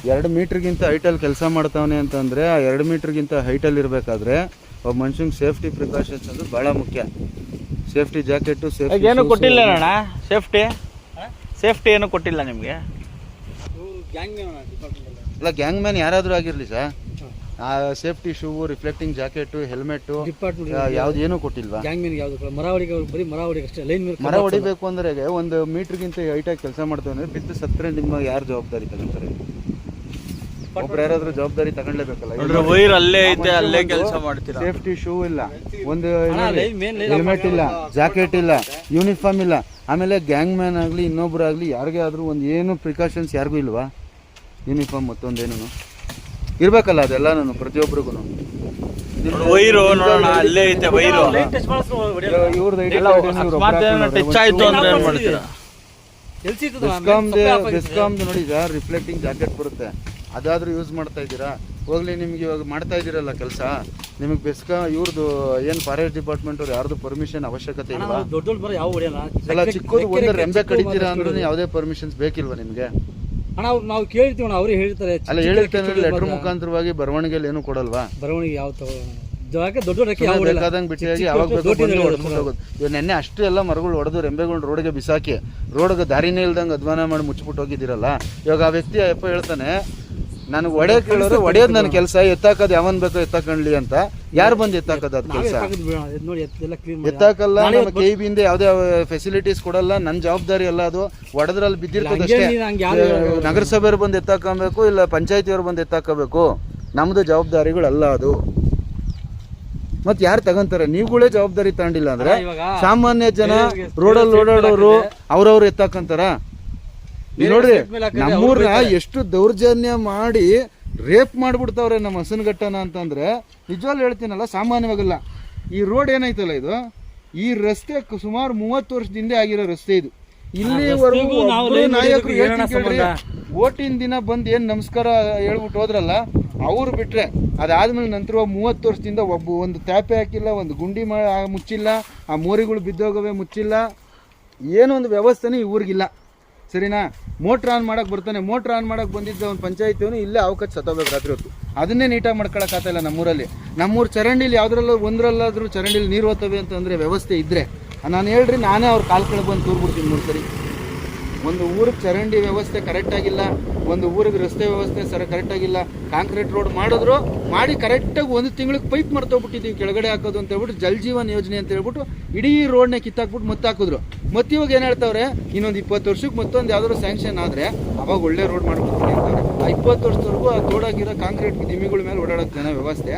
2 ಮೀಟ್ರಿಗಿಂತ ಹೈಟಲ್ಲಿ ಕೆಲಸ ಮಾಡ್ತಾವನೆ ಅಂತಂದರೆ ಆ 2 ಮೀಟ್ರಿಗಿಂತ ಹೈಟಲ್ಲಿ ಇರಬೇಕಾದ್ರೆ ಒಬ್ಬ ಮನುಷ್ಯಂಗೆ ಸೇಫ್ಟಿ ಪ್ರಿಕಾಷನ್ಸ್ ಅದು ಭಾಳ ಮುಖ್ಯ. ಸೇಫ್ಟಿ ಜಾಕೆಟು, ಸೇಫ್ಟಿ ಏನು ಕೊಟ್ಟಿಲ್ಲ ಅಣ್ಣ, ಸೇಫ್ಟಿ ಏನು ಕೊಟ್ಟಿಲ್ಲ ನಿಮಗೆ? ಅಲ್ಲ, ಗ್ಯಾಂಗ್ ಮ್ಯಾನ್ ಯಾರಾದರೂ ಆಗಿರಲಿ ಸರ್, ಆ safety shoe, reflecting jacket, helmet ಯಾವ್ದು ಏನೂ ಕೊಟ್ಟಿಲ್ವಾ? ಮರ ಹೊಡಿಬೇಕು ಅಂದ್ರೆ 1 ಮೀಟ್ರಿಗಿಂತ ಹೈಟಾಗಿ ಕೆಲಸ ಮಾಡ್ತೇವೆ ಅಂದ್ರೆ ಬಿದ್ದು ಸತ್ತರೆ ನಿಮ್ಮ ಯಾರು ಜವಾಬ್ದಾರಿ ತಗೊಂತಾರೆ? ಒಬ್ರು ಯಾರಾದ್ರೂ ಜವಾಬ್ದಾರಿ ತಗೊಂಡ್ಲೇಬೇಕಲ್ಲ. ವೈರ್ ಅಲ್ಲೇ ಐತೆ, ಅಲ್ಲೇ ಕೆಲಸ ಮಾಡ್ತೀರಾ. ಸೇಫ್ಟಿ ಶೂ ಇಲ್ಲ, ಒಂದು ಹೆಲ್ಮೆಟ್ ಇಲ್ಲ, ಜಾಕೆಟ್ ಇಲ್ಲ, ಯೂನಿಫಾರ್ಮ್ ಇಲ್ಲ. ಆಮೇಲೆ ಗ್ಯಾಂಗ್ ಮ್ಯಾನ್ ಆಗಲಿ ಇನ್ನೊಬ್ರಾಗಲಿ ಯಾರಿಗೇ ಆದರೂ ಒಂದು ಏನು ಪ್ರಿಕಾಷನ್ಸ್ ಯಾರಿಗೂ ಇಲ್ವಾ? ಯೂನಿಫಾರ್ಮ್ ಮತ್ತೊಂದೇನು ಇರ್ಬೇಕಲ್ಲ, ಅದೆಲ್ಲ ನಾನು ಪ್ರತಿಯೊಬ್ಬರಿಗೂ. ವೈರು ನೋಡೋಣ, ಅಲ್ಲೇ ಐತೆ ವೈರು. ಬೆಸ್ಕಾಮ್ದು ನೋಡಿ ಸರ್, ರಿಫ್ಲೆಕ್ಟಿಂಗ್ ಜಾಕೆಟ್ ಬರುತ್ತೆ, ಅದಾದ್ರೂ ಯೂಸ್ ಮಾಡ್ತಾ ಇದ್ದೀರಾ? ಹೋಗ್ಲಿ, ನಿಮ್ಗೆ ಇವಾಗ ಮಾಡ್ತಾ ಇದ್ದೀರಲ್ಲ ಕೆಲಸ, ನಿಮಗೆ ಇವ್ರದ್ದು ಏನು ಫಾರೆಸ್ಟ್ ಡಿಪಾರ್ಟ್ಮೆಂಟ್ ಅವ್ರು ಯಾರ್ದು ಪರ್ಮಿಷನ್ ಅವಶ್ಯಕತೆ ಇಲ್ವಾ? ಎಲ್ಲ ಚಿಕ್ಕದು ಒಂದು ರೆಂಬೆ ಕಡಿತೀರಾ ಅಂದ್ರೂ ಯಾವುದೇ ಪರ್ಮಿಷನ್ಸ್ ಬೇಕಿಲ್ವಾ ನಿಮಗೆ? ನಾವು ಕೇಳ್ತೀವಿ, ಅವ್ರೇ ಹೇಳ್ತಾರೆ. ಅಲ್ಲ, ಹೇಳಿರ್ತಾನೆ ಲೆಟರ್ ಮುಖಾಂತರವಾಗಿ ಬರವಣಿಗೆಯಲ್ಲಿ ಏನು ಕೊಡಲ್ವಾ? ಬರವಣಿಗೆ ಯಾವ ಬೇಕಾದಂಗೆ ಬಿಟ್ಟಿಯಾಗಿ ಯಾವಾಗ ಬೇಕು ಹೋಗೋದು. ಇವಾಗ ನೆನ್ನೆ ಅಷ್ಟು ಎಲ್ಲ ಮರಗಳು ಹೊಡೆದು ರೆಂಬೆಗಳು ರೋಡ್ಗೆ ಬಿಸಾಕಿ ರೋಡ್ಗೆ ದಾರಿನೇ ಇಲ್ದಂಗೆ ಅಧ್ವಾನ ಮಾಡಿ ಮುಚ್ಚಿಬಿಟ್ಟು ಹೋಗಿದ್ದೀರಲ್ಲ. ಇವಾಗ ಆ ವ್ಯಕ್ತಿ ಅಪ್ಪ ಹೇಳ್ತಾನೆ, ನನಗೆ ಹೊಡೆಯಕ್ಕೆ ಹೇಳೋರು ಹೊಡೆಯೋದು ನನ್ನ ಕೆಲಸ, ಎತ್ತಾಕೋದು ಯಾವನ್ ಬೇಕೋ ಎತ್ತಾಕೊಂಡ್ಲಿ ಅಂತ. ಯಾರು ಬಂದು ಎತ್ತಾಕೋದು ಅದು ಕೆಲಸ? ಎತ್ತಾಕಲ್ಲ. ನಮ್ಮ KEB ಯಾವುದೇ ಫೆಸಿಲಿಟೀಸ್ ಕೊಡಲ್ಲ, ನನ್ನ ಜವಾಬ್ದಾರಿ ಅಲ್ಲ ಅದು. ಹೊಡೆದ್ರಲ್ಲಿ ಬಿದ್ದಿರ್ತದಷ್ಟೇ. ನಗರಸಭೆಯವ್ರು ಬಂದು ಎತ್ತಾಕೊಬೇಕು, ಇಲ್ಲ ಪಂಚಾಯತಿಯವ್ರು ಬಂದು ಎತ್ತಾಕೋಬೇಕು. ನಮ್ಮದು ಜವಾಬ್ದಾರಿಗಳಲ್ಲ ಅದು. ಮತ್ತೆ ಯಾರು ತಗೊಂತಾರೆ? ನೀವುಗಳೇ ಜವಾಬ್ದಾರಿ ತಗೊಂಡಿಲ್ಲ ಅಂದ್ರೆ ಸಾಮಾನ್ಯ ಜನ ರೋಡಲ್ಲಿ ಓಡಾಡೋರು ಅವ್ರವ್ರು ಎತ್ತಾಕಂತಾರ? ನೋಡ್ರಿ, ನಮ್ಮೂರ್ನ ಎಷ್ಟು ದೌರ್ಜನ್ಯ ಮಾಡಿ ರೇಪ್ ಮಾಡ್ಬಿಡ್ತಾವ್ರೆ ನಮ್ಮ ಹಸನಘಟ್ಟನ ಅಂತಂದ್ರೆ ನಿಜವಾಗ್ಲೂ ಹೇಳ್ತೀನಲ್ಲ, ಸಾಮಾನ್ಯವಾಗಲ್ಲ. ಈ ರೋಡ್ ಏನೈತಲ್ಲ, ಇದು ಈ ರಸ್ತೆ ಸುಮಾರು 30 ವರ್ಷದಿಂದ ಆಗಿರೋ ರಸ್ತೆ ಇದು. ಇಲ್ಲಿವರೆಗೂ ನಾಯಕರು ಹೇಳ್ರಿ, ಓಟಿನ ದಿನ ಬಂದು ಏನು ನಮಸ್ಕಾರ ಹೇಳ್ಬಿಟ್ಟು ಹೋದ್ರಲ್ಲ, ಅವ್ರು ಬಿಟ್ರೆ ಅದಾದ್ಮೇಲೆ ನಂತರ 30 ವರ್ಷದಿಂದ ಒಂದು ತ್ಯಾಪೆ ಹಾಕಿಲ್ಲ, ಒಂದು ಗುಂಡಿ ಮುಚ್ಚಿಲ್ಲ, ಆ ಮೋರಿಗಳು ಬಿದ್ದೋಗವೆ ಮುಚ್ಚಿಲ್ಲ, ಏನೋ ಒಂದು ವ್ಯವಸ್ಥೆನೇ ಈ ಊರಿಗಿಲ್ಲ. ಸರಿನಾ? ಮೋಟ್ರ್ ಆನ್ ಮಾಡಕ್ಕೆ ಬರ್ತಾನೆ, ಮೋಟ್ರ್ ಆನ್ ಮಾಡಕ್ಕೆ ಬಂದಿದ್ದ ಒಂದು ಪಂಚಾಯತಿಯವನು ಇಲ್ಲೇ ಅವಕಾಶ ಸತ್ತೋಗ್ಬೇಕು ರಾತ್ರಿ ಹೊತ್ತು. ಅದನ್ನೇ ನೀಟಾಗಿ ಮಾಡ್ಕೊಳಕ್ಕಾಗ್ತಾಯಿಲ್ಲ ನಮ್ಮೂರಲ್ಲಿ. ನಮ್ಮೂರು ಚರಂಡಿಲಿ ಯಾವುದ್ರಲ್ಲೂ ಒಂದರಲ್ಲಾದ್ರೂ ಚರಂಡಿಲಿ ನೀರು ಹೋಗ್ತವೆ ಅಂತಂದರೆ ವ್ಯವಸ್ಥೆ ಇದ್ದರೆ ನಾನು ಹೇಳ್ರಿ, ನಾನೇ ಅವ್ರ ಕಾಲು ಕೆಳಗೆ ಬಂದು ತೂರ್ಬಿಡ್ತೀನಿ 3 ಸರಿ. ಒಂದು ಊರಿಗೆ ಚರಂಡಿ ವ್ಯವಸ್ಥೆ ಕರೆಕ್ಟಾಗಿಲ್ಲ, ಒಂದು ಊರಿಗೆ ರಸ್ತೆ ವ್ಯವಸ್ಥೆ ಕರೆಕ್ಟಾಗಿಲ್ಲ. ಕಾಂಕ್ರೀಟ್ ರೋಡ್ ಮಾಡಿದ್ರು, ಮಾಡಿ ಕರೆಕ್ಟಾಗಿ 1 ತಿಂಗಳಿಗೆ ಪೈಪ್ ಮಾಡ್ತೋಗ್ಬಿಟ್ಟಿದ್ದೀವಿ ಕೆಳಗಡೆ ಹಾಕೋದು ಅಂತ ಹೇಳ್ಬಿಟ್ಟು, ಜಲ್ ಜೀವನ್ ಯೋಜನೆ ಅಂತ ಹೇಳ್ಬಿಟ್ಟು ಇಡೀ ರೋಡ್ನ ಕಿತ್ತಾಕ್ಬಿಟ್ಟು ಮತ್ತೆ ಹಾಕಿದ್ರು. ಮತ್ತೆ ಇವಾಗ ಏನು ಹೇಳ್ತಾವ್ರೆ, ಇನ್ನೊಂದು 20 ವರ್ಷಕ್ಕೆ ಮತ್ತೊಂದು ಯಾವ್ದಾದ್ರು ಸ್ಯಾಂಕ್ಷನ್ ಆದರೆ ಅವಾಗ ಒಳ್ಳೆ ರೋಡ್ ಮಾಡ್ಬಿಡ್ತೀನಿ ಅಂತಾರೆ. ಆ 20 ವರ್ಷದವರೆಗೂ ಆ ತೋಡಾಗಿರೋ ಕಾಂಕ್ರೀಟ್ ದಿಮ್ಮಿಗಳ ಮೇಲೆ ಓಡಾಡೋಕ್ಕೆ ಜನ ವ್ಯವಸ್ಥೆ.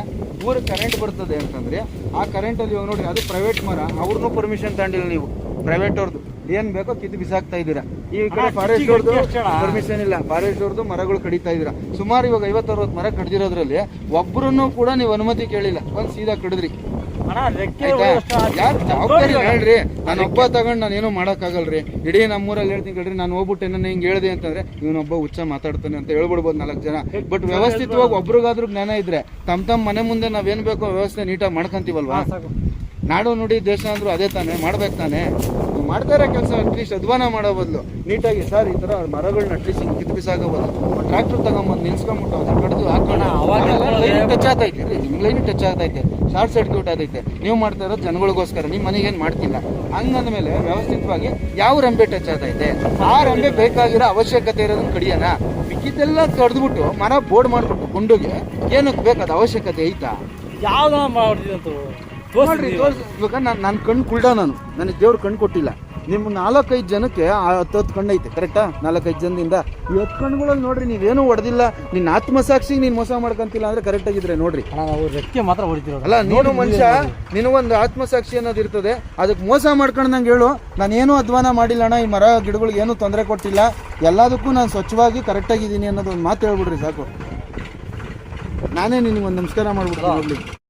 ಊರಿಗೆ ಕರೆಂಟ್ ಬರ್ತದೆ ಅಂತಂದರೆ ಆ ಕರೆಂಟಲ್ಲಿ ಇವಾಗ ನೋಡ್ರಿ, ಅದು ಪ್ರೈವೇಟ್ ಮರ, ಅವ್ರನ್ನೂ ಪರ್ಮಿಷನ್ ತಗೊಂಡಿಲ್ಲ ನೀವು. ಪ್ರೈವೇಟ್ ಅವ್ರದ್ದು ಏನು ಬೇಕೋ ಕಿತ್ತು ಬಿಸಾಕ್ತಾ ಇದ್ದೀರಾ. ಈ ಕಡೆ ಫಾರೆಸ್ಟ್ ಅವ್ರದ್ದು ಪರ್ಮಿಷನ್ ಇಲ್ಲ, ಫಾರೆಸ್ಟ್ ಅವ್ರದ್ದು ಮರಗಳು ಕಡಿತಾ ಇದ್ದೀರಾ. ಸುಮಾರು ಇವಾಗ 50-60 ಮರ ಕಡ್ದಿರೋದ್ರಲ್ಲಿ ಒಬ್ಬರನ್ನು ಕೂಡ ನೀವು ಅನುಮತಿ ಕೇಳಿಲ್ಲ, ಒಂದು ಸೀದಾ ಕಡಿದ್ರಿ. ಜವಾಬ್ದಾರಿ ಹೇಳ್ರಿ, ನಾನು ಒಬ್ಬ ತಗೊಂಡು ನಾನೇನೋ ಮಾಡೋಕ್ಕಾಗಲ್ರಿ. ಇಡೀ ನಮ್ಮೂರಲ್ಲಿ ಹೇಳ್ತೀನಿ ಕೇಳ್ರಿ, ನಾನು ಹೋಗ್ಬಿಟ್ಟು ನನ್ನ ಹಿಂಗೆ ಹೇಳಿದೆ ಅಂತಂದ್ರೆ ಇವನೊಬ್ಬ ಹುಚ್ಚ ಮಾತಾಡ್ತಾನೆ ಅಂತ ಹೇಳ್ಬಿಡ್ಬೋದು 4 ಜನ. ಬಟ್ ವ್ಯವಸ್ಥಿತವಾಗಿ ಒಬ್ರಿಗಾದ್ರೂ ಜ್ಞಾನ ಇದ್ರೆ ತಮ್ಮ ಮನೆ ಮುಂದೆ ನಾವೇನು ಬೇಕೋ ವ್ಯವಸ್ಥೆ ನೀಟಾಗಿ ಮಾಡ್ಕೊಂತೀವಲ್ವಾ? ನಾಡು ನುಡಿ ದೇಶ ಅಂದ್ರೂ ಅದೇ ತಾನೇ, ಮಾಡ್ಬೇಕು ತಾನೇ. ನೀವು ಮಾಡ್ತಾ ಇರೋ ಕೆಲಸ ಅಟ್ಲೀಸ್ಟ್ ಅಧ್ವಾನ ಮಾಡೋ ಬದಲು ನೀಟಾಗಿ ಸರ್ ಈ ಥರ ಮರಗಳನ್ನ ಅಟ್ಲೀಸ್ಟ್ ಹಿಂಗೆ ಕಿತ್ತು ಬಿಸಾಕೋಬೋದು. ಟ್ರ್ಯಾಕ್ಟರ್ ತಗೊಂಬಂದು ನಿಲ್ಸ್ಕೊಂಬಿಟ್ಟು ಅದನ್ನ ಕಡಿದು ಹಾಕೋಣ. ಲೈನ್ ಟಚ್ ಆಗ್ತೈತೆ ರೀ, ನಿಮ್ಮ ಲೈನ್ ಟಚ್ ಆಗ್ತೈತೆ, ಶಾರ್ಟ್ ಸರ್ಕ್ಯೂಟ್ ಆಗೈತೆ. ನೀವು ಮಾಡ್ತಾ ಇರೋದು ಜನಗಳಿಗೋಸ್ಕರ, ನಿಮ್ಮ ಮನೆಗೇನು ಮಾಡ್ತಿಲ್ಲ. ಹಂಗಂದ್ಮೇಲೆ ವ್ಯವಸ್ಥಿತವಾಗಿ ಯಾವ ರಂಬೆ ಟಚ್ ಆಗ್ತೈತೆ, ಆ ರಂಬೆ ಬೇಕಾಗಿರೋ ಅವಶ್ಯಕತೆ ಇರೋದನ್ನ ಕಡಿಯೋಣ. ಮಿಕ್ಕಿದ್ದೆಲ್ಲ ಕಡ್ದ್ಬಿಟ್ಟು ಮರ ಬೋರ್ಡ್ ಮಾಡಿಬಿಟ್ಟು ಗುಂಡುಗೆ ಏನಕ್ಕೆ ಬೇಕಾದ ಅವಶ್ಯಕತೆ ಐತಾ? ಯಾವ್ದು ಮಾಡ್ತಿದಂತ ನೋಡ್ರಿ, ಇವಾಗ ನಾನು ಕಣ್ಣು ಕುಳ್ಳ, ನನಗೆ ದೇವ್ರು ಕಣ್ಣು ಕೊಟ್ಟಿಲ್ಲ. ನಿಮ್ಮ 4-5 ಜನಕ್ಕೆ 10 ಕಣ್ಣು ಐತೆ, ಕರೆಕ್ಟಾ? 4-5 ಜನದಿಂದ ಈ 10 ಕಣ್ಣುಗಳಲ್ಲಿ ನೋಡ್ರಿ, ನೀವೇನು ಹೊಡೆದಿಲ್ಲ, ನಿನ್ನ ಆತ್ಮಸಾಕ್ಷಿಗೆ ನೀನು ಮೋಸ ಮಾಡ್ಕೊಂತಿಲ್ಲ ಅಂದ್ರೆ ಕರೆಕ್ಟ್ ಆಗಿದ್ರೆ ನೋಡ್ರಿ. ರೆಕ್ಕೆ ಮಾತ್ರ ಹೊಡಿತಿರೋದು ಅಲ್ಲ, ನೀನು ಮನುಷ್ಯ, ನಿನಗೊಂದು ಆತ್ಮಸಾಕ್ಷಿ ಅನ್ನೋದು ಇರ್ತದೆ. ಅದಕ್ಕೆ ಮೋಸ ಮಾಡ್ಕೊಂಡಂಗೆ ಹೇಳು, ನಾನೇನು ಅಧ್ವಾನ ಮಾಡಿಲ್ಲ ಅಣ್ಣ, ಈ ಮರ ಗಿಡಗಳಿಗೆ ಏನೂ ತೊಂದರೆ ಕೊಟ್ಟಿಲ್ಲ, ಎಲ್ಲದಕ್ಕೂ ನಾನು ಸ್ವಚ್ಛವಾಗಿ ಕರೆಕ್ಟಾಗಿದ್ದೀನಿ ಅನ್ನೋದು ಒಂದು ಮಾತು ಹೇಳ್ಬಿಡ್ರಿ ಸಾಕು. ನಾನೇ ನಿನಗೆ ಒಂದು ನಮಸ್ಕಾರ ಮಾಡ್ಬಿಡ್ತೀನಿ.